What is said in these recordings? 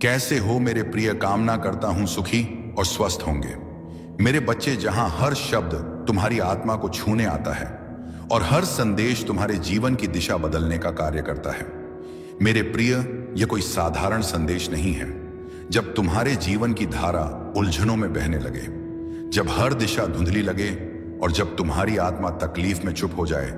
कैसे हो मेरे प्रिय? कामना करता हूं सुखी और स्वस्थ होंगे मेरे बच्चे। जहां हर शब्द तुम्हारी आत्मा को छूने आता है और हर संदेश तुम्हारे जीवन की दिशा बदलने का कार्य करता है। मेरे प्रिय, यह कोई साधारण संदेश नहीं है। जब तुम्हारे जीवन की धारा उलझनों में बहने लगे, जब हर दिशा धुंधली लगे और जब तुम्हारी आत्मा तकलीफ में चुप हो जाए,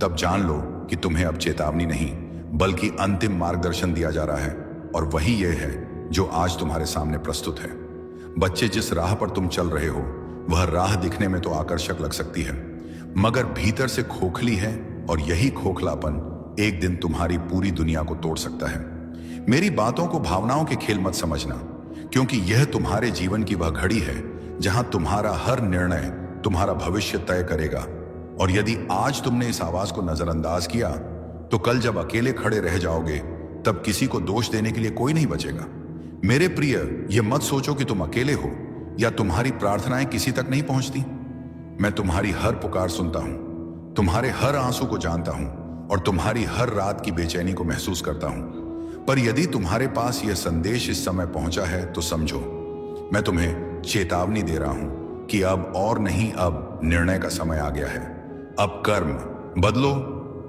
तब जान लो कि तुम्हें अब चेतावनी नहीं बल्कि अंतिम मार्गदर्शन दिया जा रहा है। और वही यह है जो आज तुम्हारे सामने प्रस्तुत है। बच्चे, जिस राह पर तुम चल रहे हो वह राह दिखने में तो आकर्षक लग सकती है, मगर भीतर से खोखली है और यही खोखलापन एक दिन तुम्हारी पूरी दुनिया को तोड़ सकता है। मेरी बातों को भावनाओं के खेल मत समझना, क्योंकि यह तुम्हारे जीवन की वह घड़ी है जहां तुम्हारा हर निर्णय तुम्हारा भविष्य तय करेगा। और यदि आज तुमने इस आवाज को नजरअंदाज किया, तो कल जब अकेले खड़े रह जाओगे, तब किसी को दोष देने के लिए कोई नहीं बचेगा। मेरे प्रिय, यह मत सोचो कि तुम अकेले हो या तुम्हारी प्रार्थनाएं किसी तक नहीं पहुंचती। मैं तुम्हारी हर पुकार सुनता हूं, तुम्हारे हर आंसू को जानता हूं और तुम्हारी हर रात की बेचैनी को महसूस करता हूं। पर यदि तुम्हारे पास यह संदेश इस समय पहुंचा है, तो समझो, मैं तुम्हें चेतावनी दे रहा हूं कि अब और नहीं, अब निर्णय का समय आ गया है। अब कर्म बदलो,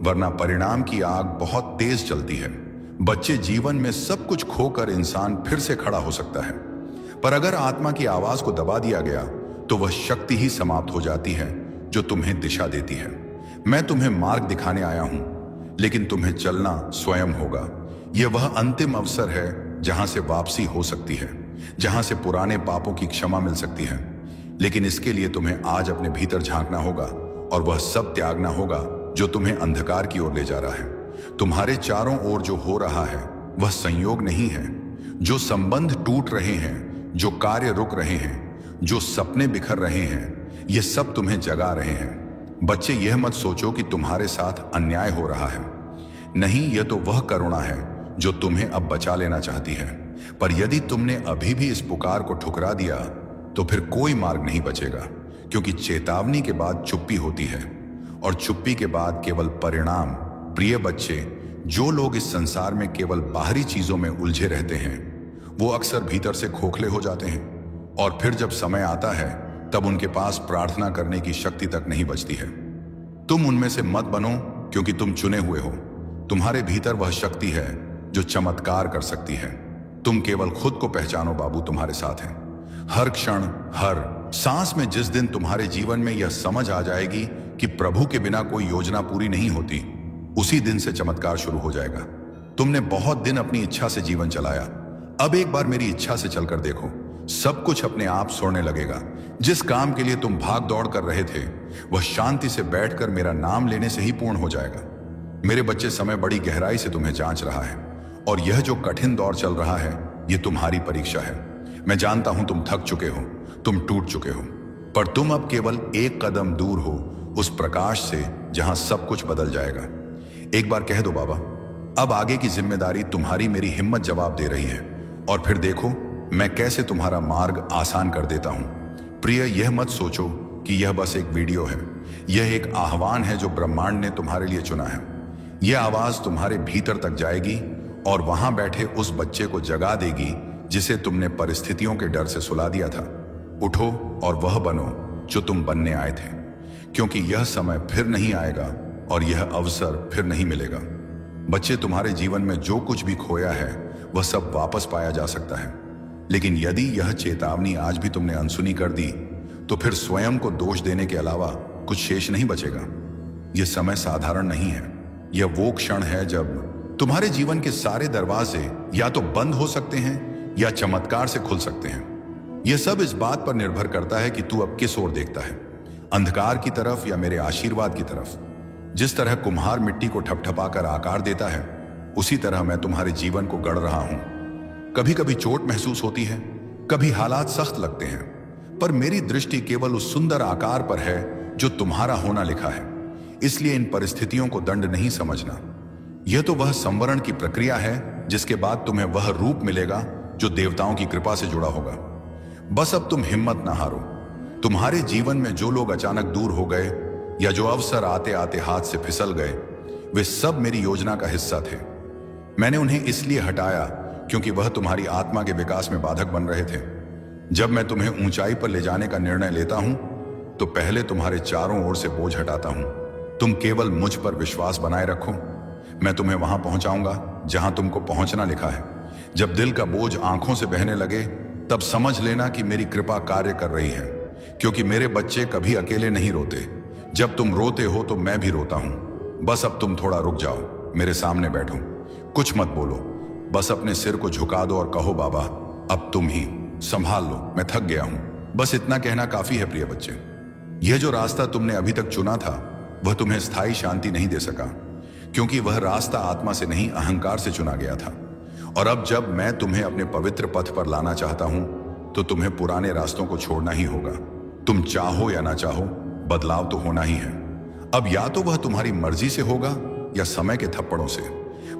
वरना परिणाम की आग बहुत तेज चलती है। बच्चे, जीवन में सब कुछ खोकर इंसान फिर से खड़ा हो सकता है, पर अगर आत्मा की आवाज को दबा दिया गया तो वह शक्ति ही समाप्त हो जाती है जो तुम्हें दिशा देती है। मैं तुम्हें मार्ग दिखाने आया हूं, लेकिन तुम्हें चलना स्वयं होगा। यह वह अंतिम अवसर है जहां से वापसी हो सकती है, जहां से पुराने पापों की क्षमा मिल सकती है। लेकिन इसके लिए तुम्हें आज अपने भीतर झांकना होगा और वह सब त्यागना होगा जो तुम्हें अंधकार की ओर ले जा रहा है। तुम्हारे चारों ओर जो हो रहा है वह संयोग नहीं है। जो संबंध टूट रहे हैं, जो कार्य रुक रहे हैं, जो सपने बिखर रहे हैं, ये सब तुम्हें जगा रहे हैं। बच्चे, यह मत सोचो कि तुम्हारे साथ अन्याय हो रहा है। नहीं, यह तो वह करुणा है जो तुम्हें अब बचा लेना चाहती है। पर यदि तुमने अभी भी इस पुकार को ठुकरा दिया, तो फिर कोई मार्ग नहीं बचेगा, क्योंकि चेतावनी के बाद चुप्पी होती है और चुप्पी के बाद केवल परिणाम। प्रिय बच्चे, जो लोग इस संसार में केवल बाहरी चीजों में उलझे रहते हैं, वो अक्सर भीतर से खोखले हो जाते हैं और फिर जब समय आता है तब उनके पास प्रार्थना करने की शक्ति तक नहीं बचती है। तुम उनमें से मत बनो, क्योंकि तुम चुने हुए हो। तुम्हारे भीतर वह शक्ति है जो चमत्कार कर सकती है। तुम केवल खुद को पहचानो, बाबू तुम्हारे साथ है। हर क्षण, हर सांस में जिस दिन तुम्हारे जीवन में यह समझ आ जाएगी कि प्रभु के बिना कोई योजना पूरी नहीं होती, उसी दिन से चमत्कार शुरू हो जाएगा। तुमने बहुत दिन अपनी इच्छा से जीवन चलाया, अब एक बार मेरी इच्छा से चलकर देखो, सब कुछ अपने आप सोने लगेगा। जिस काम के लिए तुम भाग दौड़ कर रहे थे, वह शांति से बैठकर मेरा नाम लेने से ही पूर्ण हो जाएगा। मेरे बच्चे, समय बड़ी गहराई से तुम्हें जांच रहा है और यह जो कठिन दौर चल रहा है, यह तुम्हारी परीक्षा है। मैं जानता हूं तुम थक चुके हो, तुम टूट चुके हो, पर तुम अब केवल एक कदम दूर हो उस प्रकाश से जहां सब कुछ बदल जाएगा। एक बार कह दो, बाबा, अब आगे की जिम्मेदारी तुम्हारी। मेरी हिम्मत जवाब दे रही है और फिर देखो मैं कैसे तुम्हारा मार्ग आसान कर देता हूं। प्रिय, यह मत सोचो कि यह बस एक वीडियो है। यह एक आह्वान है जो ब्रह्मांड ने तुम्हारे लिए चुना है। यह आवाज तुम्हारे भीतर तक जाएगी और वहां बैठे उस बच्चे को जगा देगी जिसे तुमने परिस्थितियों के डर से सुला दिया था। उठो और वह बनो जो तुम बनने आए थे, क्योंकि यह समय फिर नहीं आएगा और यह अवसर फिर नहीं मिलेगा। बच्चे, तुम्हारे जीवन में जो कुछ भी खोया है वह सब वापस पाया जा सकता है, लेकिन यदि यह चेतावनी आज भी तुमने अनसुनी कर दी, तो फिर स्वयं को दोष देने के अलावा कुछ शेष नहीं बचेगा। यह समय साधारण नहीं है। यह वो क्षण है जब तुम्हारे जीवन के सारे दरवाजे या तो बंद हो सकते हैं या चमत्कार से खुल सकते हैं। यह सब इस बात पर निर्भर करता है कि तू अब किस ओर देखता है, अंधकार की तरफ या मेरे आशीर्वाद की तरफ। जिस तरह कुम्हार मिट्टी को ठपठपाकर आकार देता है, उसी तरह मैं तुम्हारे जीवन को गढ़ रहा हूं। कभी कभी चोट महसूस होती है, कभी हालात सख्त लगते हैं, पर मेरी दृष्टि केवल उस सुंदर आकार पर है जो तुम्हारा होना लिखा है। इसलिए इन परिस्थितियों को दंड नहीं समझना। यह तो वह संवरण की प्रक्रिया है जिसके बाद तुम्हें वह रूप मिलेगा जो देवताओं की कृपा से जुड़ा होगा। बस अब तुम हिम्मत ना हारो। तुम्हारे जीवन में जो लोग अचानक दूर हो गए या जो अवसर आते आते हाथ से फिसल गए, वे सब मेरी योजना का हिस्सा थे। मैंने उन्हें इसलिए हटाया क्योंकि वह तुम्हारी आत्मा के विकास में बाधक बन रहे थे। जब मैं तुम्हें ऊंचाई पर ले जाने का निर्णय लेता हूं तो पहले तुम्हारे चारों ओर से बोझ हटाता हूं। तुम केवल मुझ पर विश्वास बनाए रखो, मैं तुम्हें वहां पहुंचाऊंगा जहां तुमको पहुंचना लिखा है। जब दिल का बोझ आंखों से बहने लगे तब समझ लेना कि मेरी कृपा कार्य कर रही है, क्योंकि मेरे बच्चे कभी अकेले नहीं रोते। जब तुम रोते हो तो मैं भी रोता हूं। बस अब तुम थोड़ा रुक जाओ, मेरे सामने बैठो, कुछ मत बोलो, बस अपने सिर को झुका दो और कहो बाबा अब तुम ही संभाल लो, मैं थक गया हूं। बस इतना कहना काफी है प्रिय बच्चे। यह जो रास्ता तुमने अभी तक चुना था वह तुम्हें स्थायी शांति नहीं दे सका, क्योंकि वह रास्ता आत्मा से नहीं अहंकार से चुना गया था। और अब जब मैं तुम्हें अपने पवित्र पथ पर लाना चाहता हूं तो तुम्हें पुराने रास्तों को छोड़ना ही होगा। तुम चाहो या ना चाहो, बदलाव तो होना ही है। अब या तो वह तुम्हारी मर्जी से होगा या समय के थप्पड़ों से,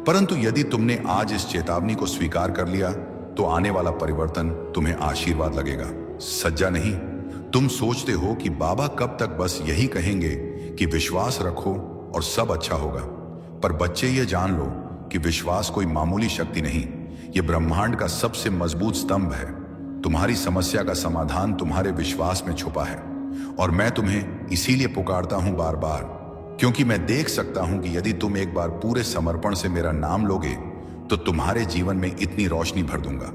परंतु यदि तुमने आज इस चेतावनी को स्वीकार कर लिया तो आने वाला परिवर्तन तुम्हें आशीर्वाद लगेगा, सज्जा नहीं। तुम सोचते हो कि बाबा कब तक बस यही कहेंगे कि विश्वास रखो और सब अच्छा होगा, पर बच्चे ये जान लो कि विश्वास कोई मामूली शक्ति नहीं, ये ब्रह्मांड का सबसे मजबूत स्तंभ है। तुम्हारी समस्या का समाधान तुम्हारे विश्वास में छुपा है, और मैं तुम्हें इसीलिए पुकारता हूं बार बार, क्योंकि मैं देख सकता हूं कि यदि तुम एक बार पूरे समर्पण से मेरा नाम लोगे तो तुम्हारे जीवन में इतनी रोशनी भर दूंगा।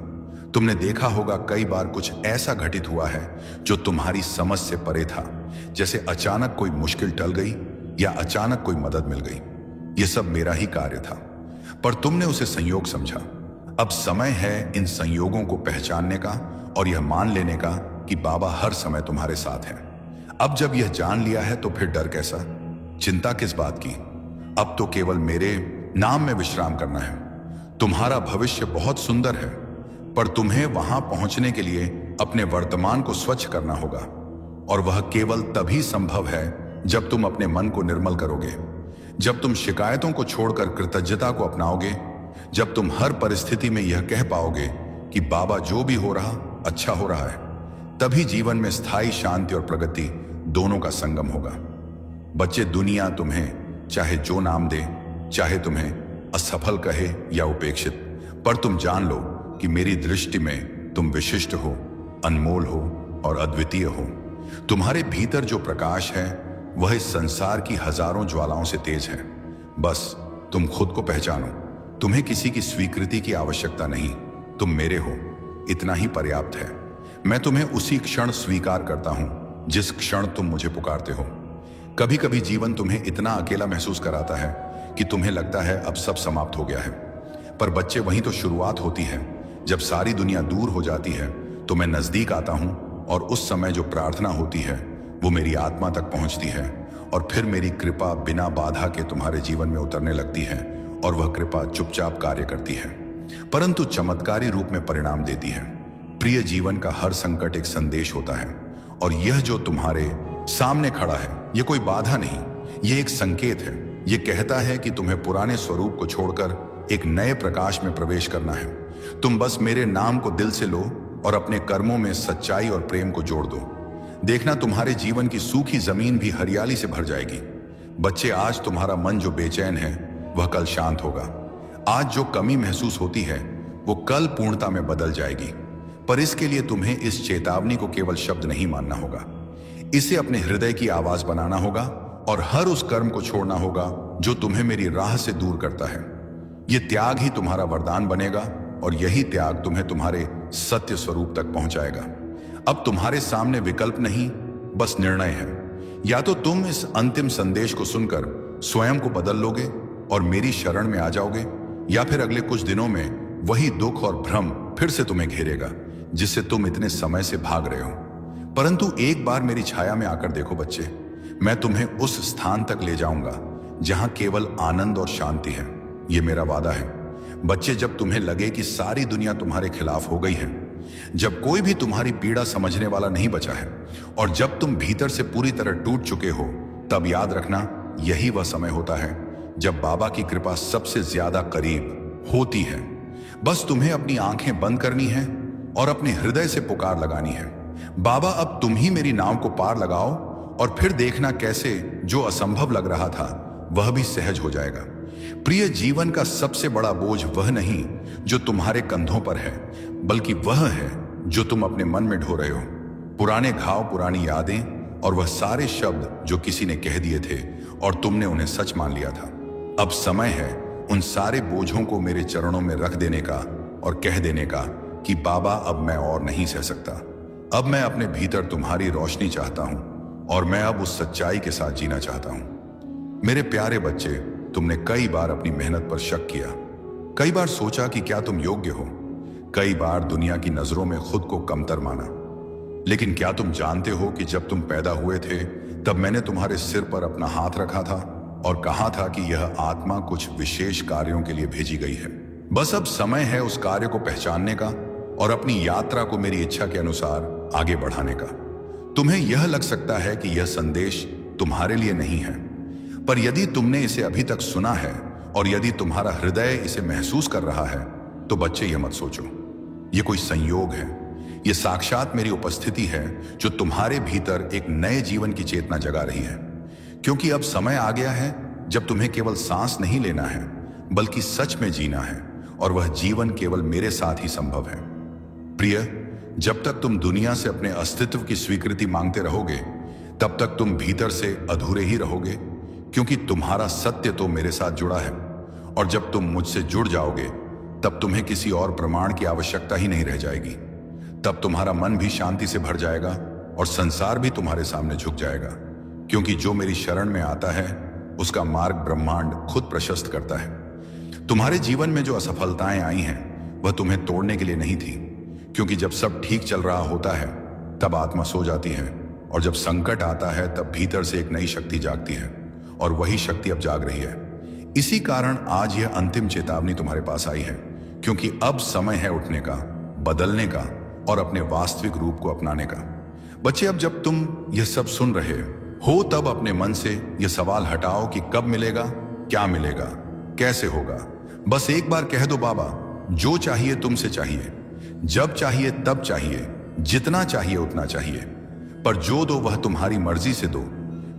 तुमने देखा होगा कई बार कुछ ऐसा घटित हुआ है जो तुम्हारी समझ से परे था, जैसे अचानक कोई मुश्किल टल गई या अचानक कोई मदद मिल गई। यह सब मेरा ही कार्य था, पर तुमने उसे संयोग समझा। अब समय है इन संयोगों को पहचानने का और यह मान लेने का कि बाबा हर समय तुम्हारे साथ है। अब जब यह जान लिया है तो फिर डर कैसा, चिंता किस बात की? अब तो केवल मेरे नाम में विश्राम करना है। तुम्हारा भविष्य बहुत सुंदर है, पर तुम्हें वहां पहुंचने के लिए अपने वर्तमान को स्वच्छ करना होगा, और वह केवल तभी संभव है जब तुम अपने मन को निर्मल करोगे, जब तुम शिकायतों को छोड़कर कृतज्ञता को अपनाओगे, जब तुम हर परिस्थिति में यह कह पाओगे कि बाबा जो भी हो रहा अच्छा हो रहा है, तभी जीवन में स्थायी शांति और प्रगति दोनों का संगम होगा। बच्चे, दुनिया तुम्हें चाहे जो नाम दे, चाहे तुम्हें असफल कहे या उपेक्षित, पर तुम जान लो कि मेरी दृष्टि में तुम विशिष्ट हो, अनमोल हो और अद्वितीय हो। तुम्हारे भीतर जो प्रकाश है वह इस संसार की हजारों ज्वालाओं से तेज है। बस तुम खुद को पहचानो। तुम्हें किसी की स्वीकृति की आवश्यकता नहीं, तुम मेरे हो, इतना ही पर्याप्त है। मैं तुम्हें उसी क्षण स्वीकार करता हूं जिस क्षण तुम मुझे पुकारते हो। कभी कभी जीवन तुम्हें इतना अकेला महसूस कराता है कि तुम्हें लगता है अब सब समाप्त हो गया है, पर बच्चे वहीं तो शुरुआत होती है। जब सारी दुनिया दूर हो जाती है तो मैं नजदीक आता हूं, और उस समय जो प्रार्थना होती है वो मेरी आत्मा तक पहुंचती है, और फिर मेरी कृपा बिना बाधा के तुम्हारे जीवन में उतरने लगती है, और वह कृपा चुपचाप कार्य करती है परंतु चमत्कारी रूप में परिणाम देती है। प्रिय, जीवन का हर संकट एक संदेश होता है, और यह जो तुम्हारे सामने खड़ा है यह कोई बाधा नहीं, यह एक संकेत है। यह कहता है कि तुम्हें पुराने स्वरूप को छोड़कर एक नए प्रकाश में प्रवेश करना है। तुम बस मेरे नाम को दिल से लो और अपने कर्मों में सच्चाई और प्रेम को जोड़ दो। देखना, तुम्हारे जीवन की सूखी जमीन भी हरियाली से भर जाएगी। बच्चे, आज तुम्हारा मन जो बेचैन है वह कल शांत होगा। आज जो कमी महसूस होती है वो कल पूर्णता में बदल जाएगी, पर इसके लिए तुम्हें इस चेतावनी को केवल शब्द नहीं मानना होगा, इसे अपने हृदय की आवाज बनाना होगा, और हर उस कर्म को छोड़ना होगा जो तुम्हें मेरी राह से दूर करता है। यह त्याग ही तुम्हारा वरदान बनेगा, और यही त्याग तुम्हें तुम्हारे सत्य स्वरूप तक पहुंचाएगा। अब तुम्हारे सामने विकल्प नहीं, बस निर्णय है। या तो तुम इस अंतिम संदेश को सुनकर स्वयं को बदल लोगे और मेरी शरण में आ जाओगे, या फिर अगले कुछ दिनों में वही दुख और भ्रम फिर से तुम्हें घेरेगा जिससे तुम इतने समय से भाग रहे हो। परंतु एक बार मेरी छाया में आकर देखो बच्चे, मैं तुम्हें उस स्थान तक ले जाऊंगा जहां केवल आनंद और शांति है। यह मेरा वादा है। बच्चे, जब तुम्हें लगे कि सारी दुनिया तुम्हारे खिलाफ हो गई है, जब कोई भी तुम्हारी पीड़ा समझने वाला नहीं बचा है, और जब तुम भीतर से पूरी तरह टूट चुके हो, तब याद रखना, यही वह समय होता है जब बाबा की कृपा सबसे ज्यादा करीब होती है। बस तुम्हें अपनी आंखें बंद करनी है और अपने हृदय से पुकार लगानी है, बाबा अब तुम ही मेरी नाव को पार लगाओ, और फिर देखना कैसे जो असंभव लग रहा था वह भी सहज हो जाएगा। प्रिय, जीवन का सबसे बड़ा बोझ वह नहीं जो तुम्हारे कंधों पर है, बल्कि वह है जो तुम अपने मन में ढो रहे हो। पुराने घाव, पुरानी यादें और वह सारे शब्द जो किसी ने कह दिए थे और तुमने उन्हें सच मान लिया था। अब समय है उन सारे बोझों को मेरे चरणों में रख देने का और कह देने का कि बाबा, अब मैं और नहीं सह सकता। अब मैं अपने भीतर तुम्हारी रोशनी चाहता हूं और मैं अब उस सच्चाई के साथ जीना चाहता हूं। मेरे प्यारे बच्चे, तुमने कई बार अपनी मेहनत पर शक किया, कई बार सोचा कि क्या तुम योग्य हो, कई बार दुनिया की नजरों में खुद को कमतर माना। लेकिन क्या तुम जानते हो कि जब तुम पैदा हुए थे तब मैंने तुम्हारे सिर पर अपना हाथ रखा था और कहा था कि यह आत्मा कुछ विशेष कार्यों के लिए भेजी गई है। बस अब समय है उस कार्य को पहचानने का और अपनी यात्रा को मेरी इच्छा के अनुसार आगे बढ़ाने का। तुम्हें यह लग सकता है कि यह संदेश तुम्हारे लिए नहीं है, पर यदि तुमने इसे अभी तक सुना है और यदि तुम्हारा हृदय इसे महसूस कर रहा है, तो बच्चे यह मत सोचो यह कोई संयोग है। यह साक्षात मेरी उपस्थिति है जो तुम्हारे भीतर एक नए जीवन की चेतना जगा रही है। क्योंकि अब समय आ गया है जब तुम्हें केवल सांस नहीं लेना है, बल्कि सच में जीना है, और वह जीवन केवल मेरे साथ ही संभव है। प्रिय, जब तक तुम दुनिया से अपने अस्तित्व की स्वीकृति मांगते रहोगे, तब तक तुम भीतर से अधूरे ही रहोगे, क्योंकि तुम्हारा सत्य तो मेरे साथ जुड़ा है। और जब तुम मुझसे जुड़ जाओगे, तब तुम्हें किसी और प्रमाण की आवश्यकता ही नहीं रह जाएगी। तब तुम्हारा मन भी शांति से भर जाएगा और संसार भी तुम्हारे सामने झुक जाएगा, क्योंकि जो मेरी शरण में आता है उसका मार्ग ब्रह्मांड खुद प्रशस्त करता है। तुम्हारे जीवन में जो असफलताएं आई हैं वह तुम्हें तोड़ने के लिए नहीं थी, क्योंकि जब सब ठीक चल रहा होता है तब आत्मा सो जाती है, और जब संकट आता है तब भीतर से एक नई शक्ति जागती है, और वही शक्ति अब जाग रही है। इसी कारण आज यह अंतिम चेतावनी तुम्हारे पास आई है, क्योंकि अब समय है उठने का, बदलने का और अपने वास्तविक रूप को अपनाने का। बच्चे, अब जब तुम यह सब सुन रहे हो तब अपने मन से यह सवाल हटाओ कि कब मिलेगा, क्या मिलेगा, कैसे होगा। बस एक बार कह दो, बाबा, जो चाहिए तुमसे चाहिए, जब चाहिए तब चाहिए, जितना चाहिए उतना चाहिए, पर जो दो वह तुम्हारी मर्जी से दो।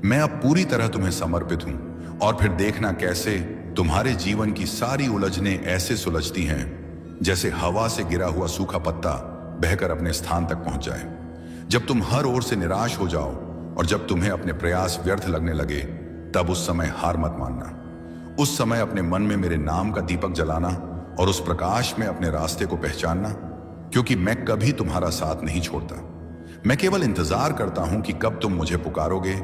मैं अब पूरी तरह तुम्हें समर्पित हूं, और फिर देखना कैसे तुम्हारे जीवन की सारी उलझनें ऐसे सुलझती हैं जैसे हवा से गिरा हुआ सूखा पत्ता बहकर अपने स्थान तक पहुंच जाए। जब तुम हर ओर से निराश हो जाओ और जब तुम्हें अपने प्रयास व्यर्थ लगने लगे, तब उस समय हार मत मानना। उस समय अपने मन में मेरे नाम का दीपक जलाना और उस प्रकाश में अपने रास्ते को पहचानना, क्योंकि मैं कभी तुम्हारा साथ नहीं छोड़ता। मैं केवल इंतजार करता हूं कि कब तुम मुझे पुकारोगे,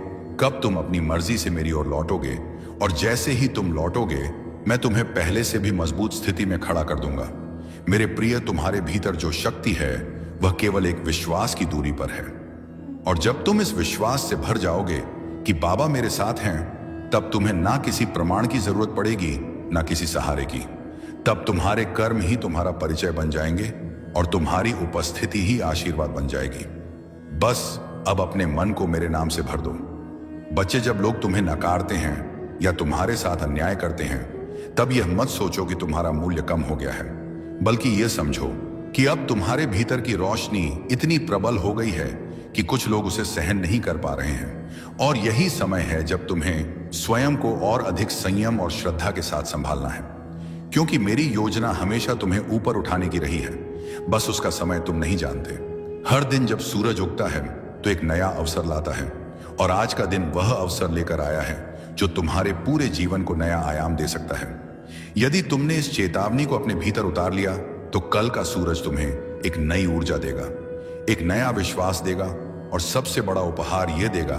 कब तुम अपनी मर्जी से मेरी ओर लौटोगे, और जैसे ही तुम लौटोगे मैं तुम्हें पहले से भी मजबूत स्थिति में खड़ा कर दूंगा। मेरे प्रिय, तुम्हारे भीतर जो शक्ति है वह केवल एक विश्वास की दूरी पर है, और जब तुम इस विश्वास से भर जाओगे कि बाबा मेरे साथ हैं, तब तुम्हें ना किसी प्रमाण की जरूरत पड़ेगी, ना किसी सहारे की। तब तुम्हारे कर्म ही तुम्हारा परिचय बन जाएंगे और तुम्हारी उपस्थिति ही आशीर्वाद बन जाएगी। बस अब अपने मन को मेरे नाम से भर दो। बच्चे, जब लोग तुम्हें नकारते हैं या तुम्हारे साथ अन्याय करते हैं, तब यह मत सोचो कि तुम्हारा मूल्य कम हो गया है, बल्कि यह समझो कि अब तुम्हारे भीतर की रोशनी इतनी प्रबल हो गई है कि कुछ लोग उसे सहन नहीं कर पा रहे हैं। और यही समय है जब तुम्हें स्वयं को और अधिक संयम और श्रद्धा के साथ संभालना है, क्योंकि मेरी योजना हमेशा तुम्हें ऊपर उठाने की रही है। बस उसका समय तुम नहीं जानते। हर दिन जब सूरज उगता है तो एक नया अवसर लाता है, और आज का दिन वह अवसर लेकर आया है जो तुम्हारे पूरे जीवन को नया आयाम दे सकता है। यदि तुमने इस चेतावनी को अपने भीतर उतार लिया, तो कल का सूरज तुम्हें एक नई ऊर्जा देगा, एक नया विश्वास देगा, और सबसे बड़ा उपहार यह देगा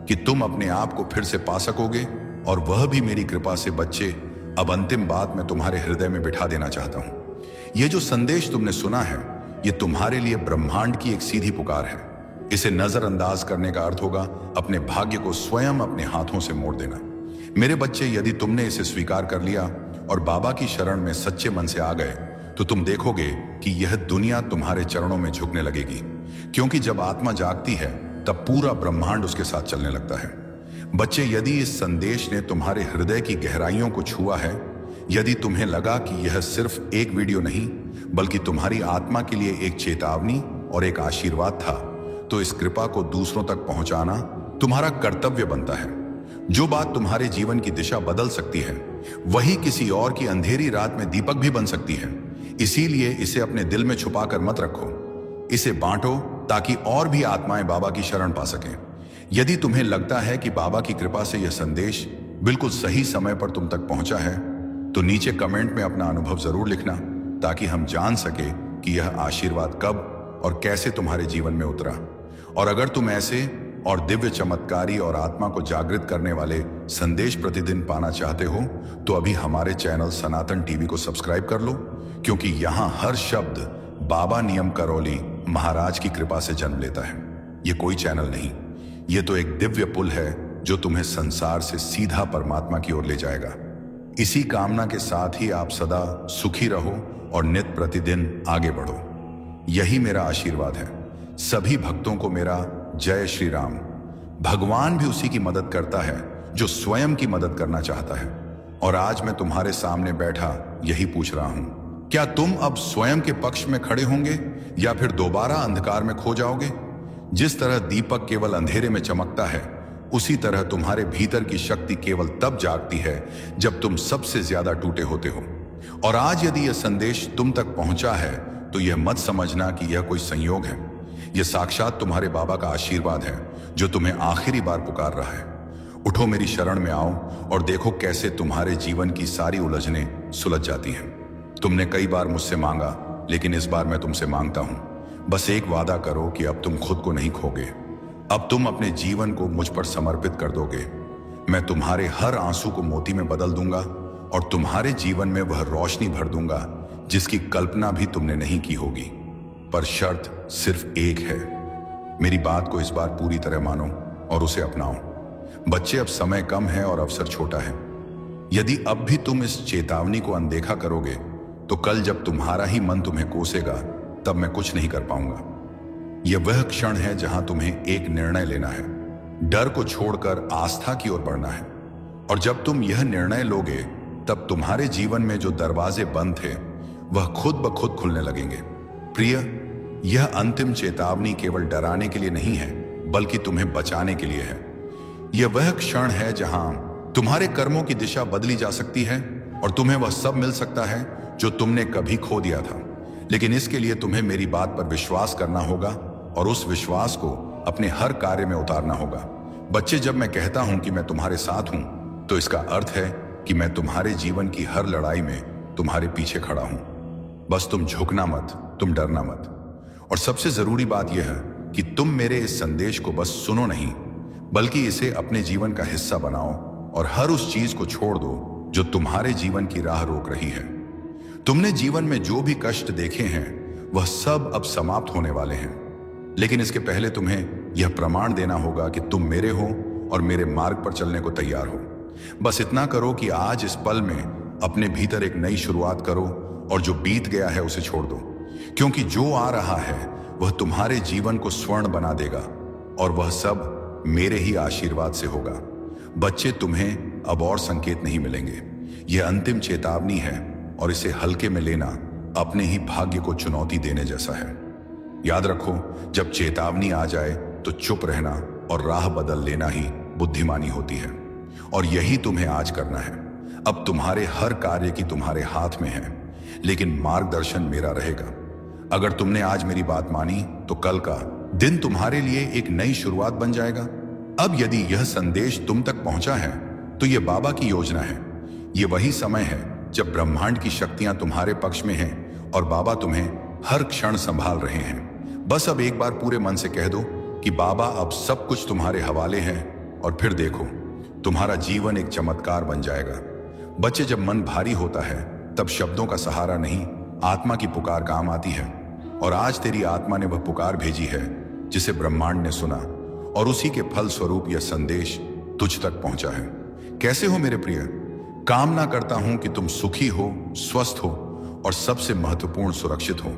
कि तुम अपने आप को फिर से पा सकोगे, और वह भी मेरी कृपा से। बच्चे, अब अंतिम बात मैं तुम्हारे हृदय में बिठा देना चाहता हूं। यह जो संदेश तुमने सुना है, यह तुम्हारे लिए ब्रह्मांड की एक सीधी पुकार है। इसे नजरअंदाज करने का अर्थ होगा अपने भाग्य को स्वयं अपने हाथों से मोड़ देना। मेरे बच्चे, यदि तुमने इसे स्वीकार कर लिया और बाबा की शरण में सच्चे मन से आ गए, तो तुम देखोगे कि यह दुनिया तुम्हारे चरणों में झुकने लगेगी, क्योंकि जब आत्मा जागती है तब पूरा ब्रह्मांड उसके साथ चलने लगता है। बच्चे, यदि इस संदेश ने तुम्हारे हृदय की गहराइयों को छुआ है, यदि तुम्हें लगा कि यह सिर्फ एक वीडियो नहीं बल्कि तुम्हारी आत्मा के लिए एक चेतावनी और एक आशीर्वाद था, तो इस कृपा को दूसरों तक पहुंचाना तुम्हारा कर्तव्य बनता है। जो बात तुम्हारे जीवन की दिशा बदल सकती है वही किसी और की अंधेरी रात में दीपक भी बन सकती है। इसीलिए इसे अपने दिल में छुपाकर मत रखो, इसे बांटो ताकि और भी आत्माएं बाबा की शरण पा सकें। यदि तुम्हें लगता है कि बाबा की कृपा से यह संदेश बिल्कुल सही समय पर तुम तक पहुंचा है, तो नीचे कमेंट में अपना अनुभव जरूर लिखना, ताकि हम जान सके कि यह आशीर्वाद कब और कैसे तुम्हारे जीवन में उतरा। और अगर तुम ऐसे और दिव्य चमत्कारी और आत्मा को जागृत करने वाले संदेश प्रतिदिन पाना चाहते हो, तो अभी हमारे चैनल सनातन टीवी को सब्सक्राइब कर लो, क्योंकि यहाँ हर शब्द बाबा नियम करौली महाराज की कृपा से जन्म लेता है। ये कोई चैनल नहीं, ये तो एक दिव्य पुल है जो तुम्हें संसार से सीधा परमात्मा की ओर ले जाएगा। इसी कामना के साथ ही आप सदा सुखी रहो और नित्य प्रतिदिन आगे बढ़ो, यही मेरा आशीर्वाद है। सभी भक्तों को मेरा जय श्री राम। भगवान भी उसी की मदद करता है जो स्वयं की मदद करना चाहता है। और आज मैं तुम्हारे सामने बैठा यही पूछ रहा हूं, क्या तुम अब स्वयं के पक्ष में खड़े होंगे या फिर दोबारा अंधकार में खो जाओगे? जिस तरह दीपक केवल अंधेरे में चमकता है, उसी तरह तुम्हारे भीतर की शक्ति केवल तब जागती है जब तुम सबसे ज्यादा टूटे होते हो। और आज यदि यह संदेश तुम तक पहुंचा है, तो यह मत समझना कि यह कोई संयोग है। यह साक्षात तुम्हारे बाबा का आशीर्वाद है जो तुम्हें आखिरी बार पुकार रहा है। उठो, मेरी शरण में आओ और देखो कैसे तुम्हारे जीवन की सारी उलझनें सुलझ जाती हैं। तुमने कई बार मुझसे मांगा, लेकिन इस बार मैं तुमसे मांगता हूं, बस एक वादा करो कि अब तुम खुद को नहीं खोगे। अब तुम अपने जीवन को मुझ पर समर्पित कर दोगे। मैं तुम्हारे हर आंसू को मोती में बदल दूंगा और तुम्हारे जीवन में वह रोशनी भर दूंगा जिसकी कल्पना भी तुमने नहीं की होगी। पर शर्त सिर्फ एक है, मेरी बात को इस बार पूरी तरह मानो और उसे अपनाओ। बच्चे, अब समय कम है और अवसर छोटा है। यदि अब भी तुम इस चेतावनी को अनदेखा करोगे, तो कल जब तुम्हारा ही मन तुम्हें कोसेगा, तब मैं कुछ नहीं कर पाऊंगा। यह वह क्षण है जहां तुम्हें एक निर्णय लेना है, डर को छोड़कर आस्था की ओर बढ़ना है। और जब तुम यह निर्णय लोगे, तब तुम्हारे जीवन में जो दरवाजे बंद थे, वह खुद ब खुद खुलने लगेंगे। प्रिय, यह अंतिम चेतावनी केवल डराने के लिए नहीं है, बल्कि तुम्हें बचाने के लिए है। यह वह क्षण है जहां तुम्हारे कर्मों की दिशा बदली जा सकती है और तुम्हें वह सब मिल सकता है जो तुमने कभी खो दिया था। लेकिन इसके लिए तुम्हें मेरी बात पर विश्वास करना होगा और उस विश्वास को अपने हर कार्य में उतारना होगा। बच्चे, जब मैं कहता हूं कि मैं तुम्हारे साथ हूं, तो इसका अर्थ है कि मैं तुम्हारे जीवन की हर लड़ाई में तुम्हारे पीछे खड़ा हूं। बस तुम झुकना मत, तुम डरना मत। और सबसे जरूरी बात यह है कि तुम मेरे इस संदेश को बस सुनो नहीं, बल्कि इसे अपने जीवन का हिस्सा बनाओ और हर उस चीज को छोड़ दो जो तुम्हारे जीवन की राह रोक रही है। तुमने जीवन में जो भी कष्ट देखे हैं, वह सब अब समाप्त होने वाले हैं। लेकिन इसके पहले तुम्हें यह प्रमाण देना होगा कि तुम मेरे हो और मेरे मार्ग पर चलने को तैयार हो। बस इतना करो कि आज इस पल में अपने भीतर एक नई शुरुआत करो और जो बीत गया है उसे छोड़ दो, क्योंकि जो आ रहा है वह तुम्हारे जीवन को स्वर्ण बना देगा और वह सब मेरे ही आशीर्वाद से होगा। बच्चे, तुम्हें अब और संकेत नहीं मिलेंगे। यह अंतिम चेतावनी है और इसे हल्के में लेना अपने ही भाग्य को चुनौती देने जैसा है। याद रखो, जब चेतावनी आ जाए तो चुप रहना और राह बदल लेना ही बुद्धिमानी होती है। और यही तुम्हें आज करना है। अब तुम्हारे हर कार्य की तुम्हारे हाथ में है, लेकिन मार्गदर्शन मेरा रहेगा। अगर तुमने आज मेरी बात मानी, तो कल का दिन तुम्हारे लिए एक नई शुरुआत बन जाएगा। अब यदि यह संदेश तुम तक पहुंचा है, तो यह बाबा की योजना है। यह वही समय है जब ब्रह्मांड की शक्तियां तुम्हारे पक्ष में हैं और बाबा तुम्हें हर क्षण संभाल रहे हैं। बस अब एक बार पूरे मन से कह दो कि बाबा, अब सब कुछ तुम्हारे हवाले है, और फिर देखो तुम्हारा जीवन एक चमत्कार बन जाएगा। बच्चे, जब मन भारी होता है, तब शब्दों का सहारा नहीं, आत्मा की पुकार काम आती है। और आज तेरी आत्मा ने वह पुकार भेजी है जिसे ब्रह्मांड ने सुना, और उसी के फल स्वरूप यह संदेश तुझ तक पहुंचा है। कैसे हो मेरे प्रिय? कामना करता हूं कि तुम सुखी हो, स्वस्थ हो और सबसे महत्वपूर्ण सुरक्षित हो।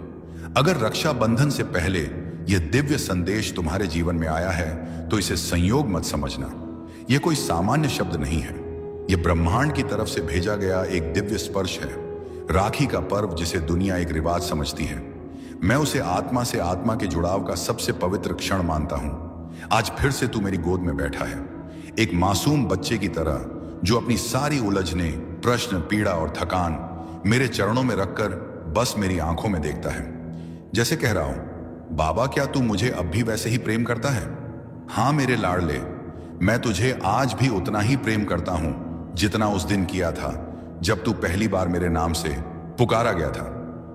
अगर रक्षाबंधन से पहले यह दिव्य संदेश तुम्हारे जीवन में आया है, तो इसे संयोग मत समझना। यह कोई सामान्य शब्द नहीं है, यह ब्रह्मांड की तरफ से भेजा गया एक दिव्य स्पर्श है। राखी का पर्व जिसे दुनिया एक रिवाज समझती है, मैं उसे आत्मा से आत्मा के जुड़ाव का सबसे पवित्र क्षण मानता हूं। आज फिर से तू मेरी गोद में बैठा है, एक मासूम बच्चे की तरह जो अपनी सारी उलझने प्रश्न, पीड़ा और थकान मेरे चरणों में रखकर बस मेरी आंखों में देखता है, जैसे कह रहा हूं, बाबा क्या तू मुझे अब भी वैसे ही प्रेम करता है? हाँ मेरे लाडले, मैं तुझे आज भी उतना ही प्रेम करता हूं जितना उस दिन किया था जब तू पहली बार मेरे नाम से पुकारा गया था।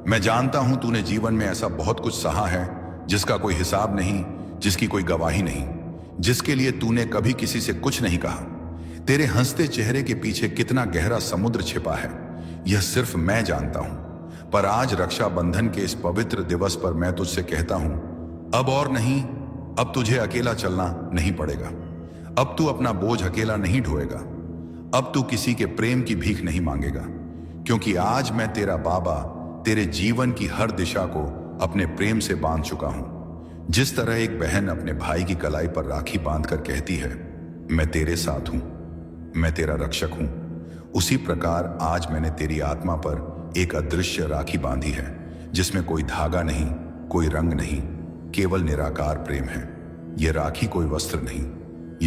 मैं जानता हूं तूने जीवन में ऐसा बहुत कुछ सहा है जिसका कोई हिसाब नहीं, जिसकी कोई गवाही नहीं, जिसके लिए तूने कभी किसी से कुछ नहीं कहा। तेरे हंसते चेहरे के पीछे कितना गहरा समुद्र छिपा है यह सिर्फ मैं जानता हूं। पर आज रक्षाबंधन के इस पवित्र दिवस पर मैं तुझसे कहता हूं, अब और नहीं, अब तुझे अकेला चलना नहीं पड़ेगा। अब तू अपना बोझ अकेला नहीं ढोएगा। अब तू किसी के प्रेम की भीख नहीं मांगेगा, क्योंकि आज मैं तेरा बाबा तेरे जीवन की हर दिशा को अपने प्रेम से बांध चुका हूं। जिस तरह एक बहन अपने भाई की कलाई पर राखी बांधकर कहती है, मैं तेरे साथ हूं, मैं तेरा रक्षक हूं, उसी प्रकार आज मैंने तेरी आत्मा पर एक अदृश्य राखी बांधी है, जिसमें कोई धागा नहीं, कोई रंग नहीं, केवल निराकार प्रेम है। यह राखी कोई वस्त्र नहीं,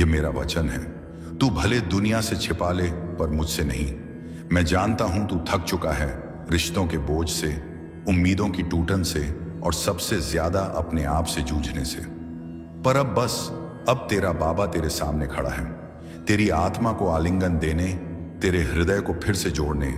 यह मेरा वचन है। तू भले दुनिया से छिपा ले, पर मुझसे नहीं। मैं जानता हूं तू थक चुका है रिश्तों के बोझ से, उम्मीदों की टूटन से और सबसे ज्यादा अपने आप से जूझने से। पर अब बस, अब तेरा बाबा तेरे सामने खड़ा है, तेरी आत्मा को आलिंगन देने, तेरे हृदय को फिर से जोड़ने